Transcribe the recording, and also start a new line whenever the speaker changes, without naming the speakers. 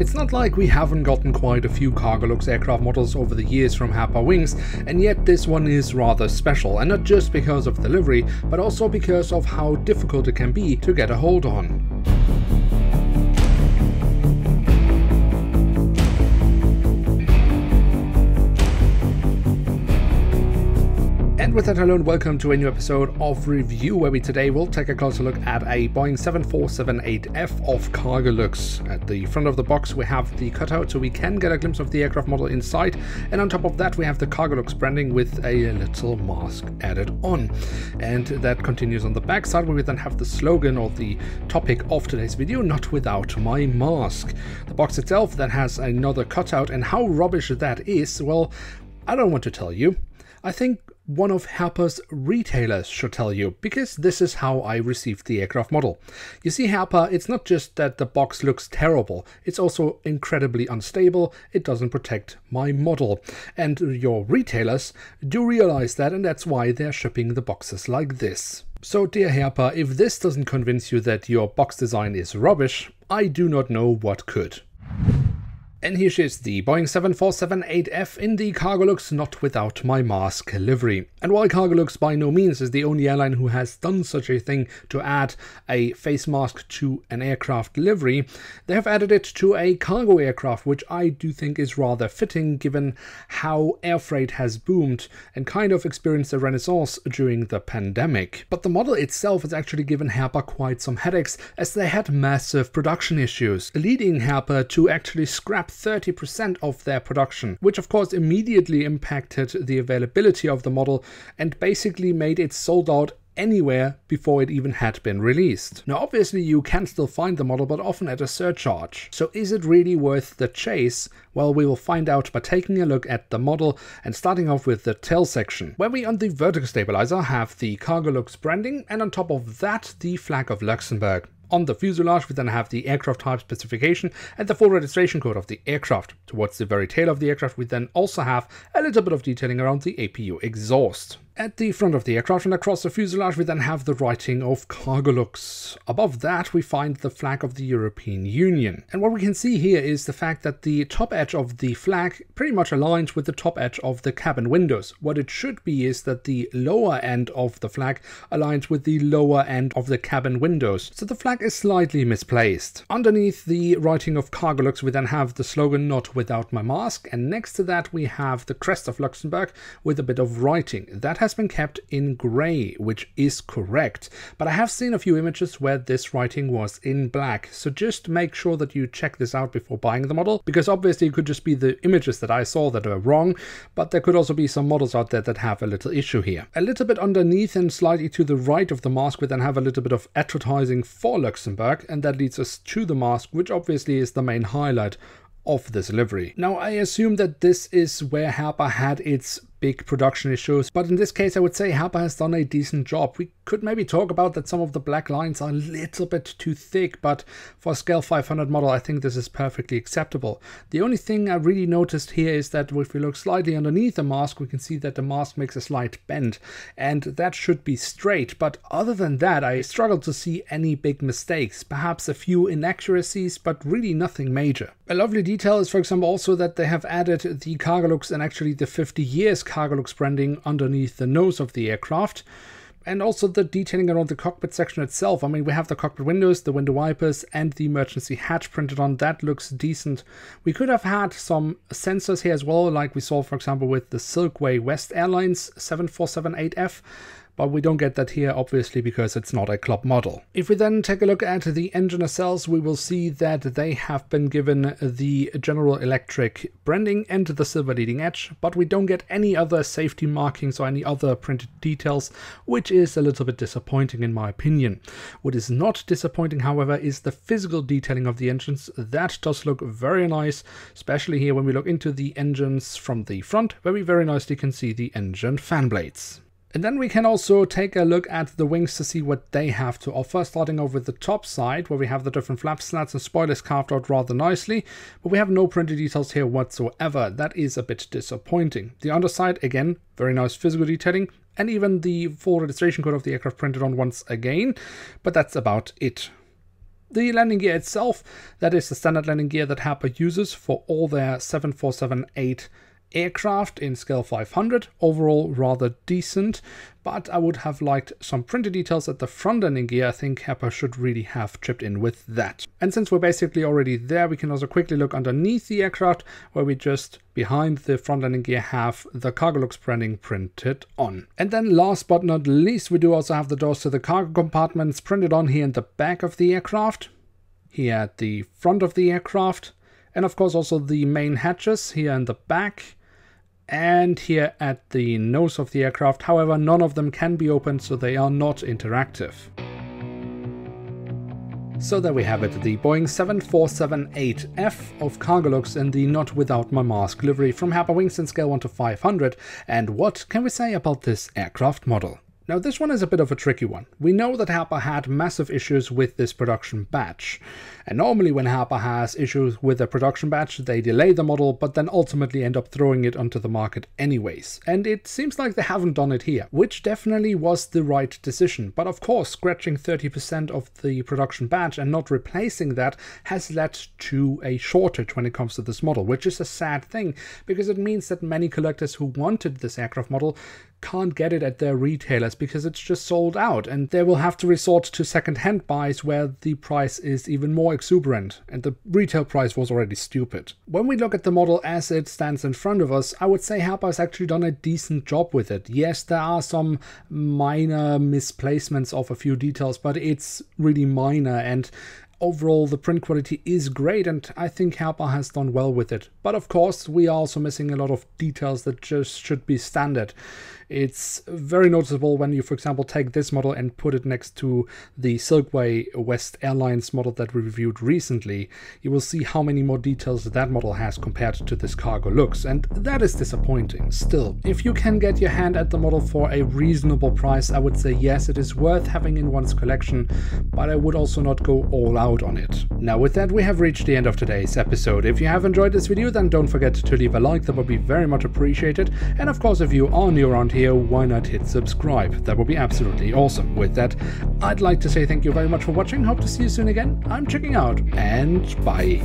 It's not like we haven't gotten quite a few Cargolux aircraft models over the years from Herpa Wings, and yet this one is rather special, and not just because of the livery, but also because of how difficult it can be to get a hold on. And with that, hello and welcome to a new episode of Review, where we today will take a closer look at a Boeing 7478F of Cargolux. At the front of the box we have the cutout, so we can get a glimpse of the aircraft model inside, and on top of that we have the Cargolux branding with a little mask added on. And that continues on the back side, where we then have the slogan or the topic of today's video, "Not without my mask." The box itself then has another cutout, and how rubbish that is, well, I don't want to tell you. I think one of Herpa's retailers should tell you, because this is how I received the aircraft model. You see, Herpa, it's not just that the box looks terrible, it's also incredibly unstable, it doesn't protect my model. And your retailers do realize that, and that's why they're shipping the boxes like this. So dear Herpa, if this doesn't convince you that your box design is rubbish, I do not know what could. And here she is, the Boeing 7478F in the Cargolux Not Without My Mask livery. And while Cargolux by no means is the only airline who has done such a thing to add a face mask to an aircraft livery, they have added it to a cargo aircraft, which I do think is rather fitting given how air freight has boomed and kind of experienced a renaissance during the pandemic. But the model itself has actually given Herpa quite some headaches, as they had massive production issues, leading Herpa to actually scrap 30% of their production, which of course immediately impacted the availability of the model and basically made it sold out anywhere before it even had been released. Now obviously you can still find the model, but often at a surcharge. So is it really worth the chase? Well, we will find out by taking a look at the model and starting off with the tail section, where we on the vertical stabilizer have the Cargolux branding, and on top of that the flag of Luxembourg. On the fuselage we then have the aircraft type specification and the full registration code of the aircraft. Towards the very tail of the aircraft we then also have a little bit of detailing around the APU exhaust. At the front of the aircraft and across the fuselage we then have the writing of Cargolux. Above that we find the flag of the European Union. And what we can see here is the fact that the top edge of the flag pretty much aligns with the top edge of the cabin windows. What it should be is that the lower end of the flag aligns with the lower end of the cabin windows. So the flag is slightly misplaced. Underneath the writing of Cargolux we then have the slogan "Not Without My Mask," and next to that we have the crest of Luxembourg with a bit of writing. That has been kept in grey, which is correct, but I have seen a few images where this writing was in black, so just make sure that you check this out before buying the model, because obviously it could just be the images that I saw that are wrong, but there could also be some models out there that have a little issue here. A little bit underneath and slightly to the right of the mask we then have a little bit of advertising for Luxembourg, and that leads us to the mask, which obviously is the main highlight of this livery. Now I assume that this is where Herpa had its big production issues, but in this case I would say Herpa has done a decent job. We could maybe talk about that some of the black lines are a little bit too thick, but for a scale 500 model I think this is perfectly acceptable. The only thing I really noticed here is that if we look slightly underneath the mask we can see that the mask makes a slight bend, and that should be straight, but other than that I struggle to see any big mistakes. Perhaps a few inaccuracies, but really nothing major. A lovely detail is for example also that they have added the Cargolux and actually the 50 years Cargolux branding underneath the nose of the aircraft, and also the detailing around the cockpit section itself. I mean, we have the cockpit windows, the window wipers, and the emergency hatch printed on. That looks decent. We could have had some sensors here as well, like we saw for example with the Silkway West Airlines 7478F. But we don't get that here obviously because it's not a club model. If we then take a look at the engine nacelles, we will see that they have been given the General Electric branding and the silver leading edge, but we don't get any other safety markings or any other printed details, which is a little bit disappointing in my opinion. What is not disappointing however is the physical detailing of the engines. That does look very nice, especially here when we look into the engines from the front, where we very nicely can see the engine fan blades. And then we can also take a look at the wings to see what they have to offer, starting off with the top side, where we have the different flap slats and spoilers carved out rather nicely, but we have no printed details here whatsoever. That is a bit disappointing. The underside, again, very nice physical detailing, and even the full registration code of the aircraft printed on once again, but that's about it. The landing gear itself, that is the standard landing gear that Herpa uses for all their 747-8 aircraft in scale 500. Overall rather decent, but I would have liked some printed details at the front landing gear. I think Herpa should really have chipped in with that. And since we're basically already there, we can also quickly look underneath the aircraft, where we just behind the front landing gear have the Cargolux branding printed on. And then last but not least, we do also have the doors to the cargo compartments printed on here in the back of the aircraft, here at the front of the aircraft, and of course also the main hatches here in the back and here at the nose of the aircraft. However, none of them can be opened, so they are not interactive. So there we have it, the Boeing 747-8F of Cargolux in the Not Without My Mask livery from Herpa Wings in scale 1 to 500. And what can we say about this aircraft model? Now this one is a bit of a tricky one. We know that Herpa had massive issues with this production batch. And normally when Herpa has issues with a production batch, they delay the model, but then ultimately end up throwing it onto the market anyways. And it seems like they haven't done it here, which definitely was the right decision. But of course, scratching 30% of the production batch and not replacing that has led to a shortage when it comes to this model, which is a sad thing, because it means that many collectors who wanted this aircraft model can't get it at their retailers because it's just sold out, and they will have to resort to second-hand buys where the price is even more exuberant, and the retail price was already stupid. When we look at the model as it stands in front of us, I would say Herpa has actually done a decent job with it. Yes, there are some minor misplacements of a few details, but it's really minor, and overall the print quality is great, and I think Herpa has done well with it. But of course, we are also missing a lot of details that just should be standard. It's very noticeable when you, for example, take this model and put it next to the Silkway West Airlines model that we reviewed recently. You will see how many more details that model has compared to this Cargolux, and that is disappointing. Still, if you can get your hand at the model for a reasonable price, I would say yes, it is worth having in one's collection, but I would also not go all out on it. Now with that, we have reached the end of today's episode. If you have enjoyed this video, then don't forget to leave a like, that would be very much appreciated. And of course, if you are new around here, why not hit subscribe? That would be absolutely awesome. With that, I'd like to say thank you very much for watching. Hope to see you soon again. I'm checking out, and bye.